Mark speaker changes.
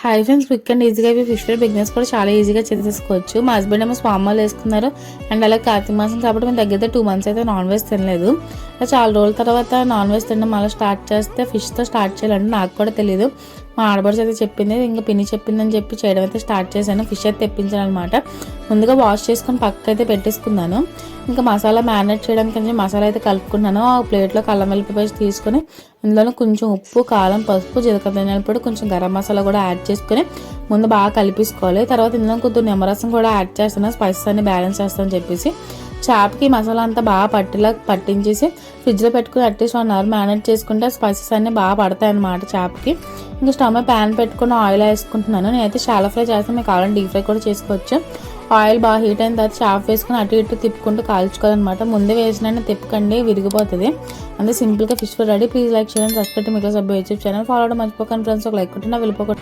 Speaker 1: Hi friends, quick and ఈజీగా fish fry business కూడా చాలా ఈజీగా చేసేసుకోవచ్చు. మా హస్బెండ్ ఏమో స్వామాలు వేసుకున్నారు. అండ్ అలాగే కార్తీక మాసం కాబట్టి మేము దగ్గర 2 months అయితే నాన్ వెజ్ తినలేదు. చాలా రోజుల తర్వాత నాన్ వెజ్ తినడం మళ్ళీ స్టార్ట్ చేస్తే ఫిష్తో స్టార్ట్ చేయాలంటే నాకు కూడా తెలియదు. మా ఆడబడిచి అయితే చెప్పింది, ఇంకా పిన్ని చెప్పిందని చెప్పి చేయడం అయితే స్టార్ట్ చేశాను. ఫిష్ అయితే తెప్పించాను అనమాట. ముందుగా వాష్ చేసుకొని పక్కకు అయితే పెట్టేసుకున్నాను. ఇంకా మసాలా మ్యారినేట్ చేయడానికి మసాలా అయితే కలుపుకున్నాను. ఆ ప్లేట్లో అల్లం వెల్లుల్లి పేస్ట్ తీసుకొని ఇందులో కొంచెం ఉప్పు, కారం, పసుపు, జీలకర్ర ధనియాల పొడి, కొంచెం గరం మసాలా కూడా యాడ్ చేసుకొని ముందు బాగా కలిపేసుకోవాలి. తర్వాత ఇందులో కొంచెం నిమ్మరసం కూడా యాడ్ చేస్తాను, స్పైసెస్ అన్ని బ్యాలెన్స్ చేస్తానని చెప్పేసి. చేపకి మసాలా అంతా బాగా పట్టించేసి ఫ్రిడ్జ్లో పెట్టుకుని అట్లీస్ట్ 1 hour మ్యారినేట్ చేసుకుంటే స్పైసెస్ అన్నీ బాగా పడతాయి అన్నమాట చేపకి. ఇంకా స్టవ్ మీద ప్యాన్ పెట్టుకుని ఆయిల్ వేసుకుంటున్నాను. నేనైతే షాలో ఫ్రై చేస్తాను, మీకు కావాలంటే డీప్ ఫ్రై కూడా చేసుకోవచ్చు. ఆయిల్ బాగా హీట్ అయిన తర్వాత చేప వేసుకుని అటు ఇటు తిప్పుకుంటూ కాల్చుకోవాలన్నమాట. ముందే వేసినా తిప్పకండి, విరిగిపోతుంది. అంతే సింపుల్గా fish fry ready. Please like చేయండి, సబ్స్క్రైబ్ టు మీకు యూట్యూబ్ ఛానల్ ఫాలో అవడం మర్చిపోకండి ఫ్రెండ్స్. ఒక లైక్ కొట్టినా వెళ్ళిపోకండి.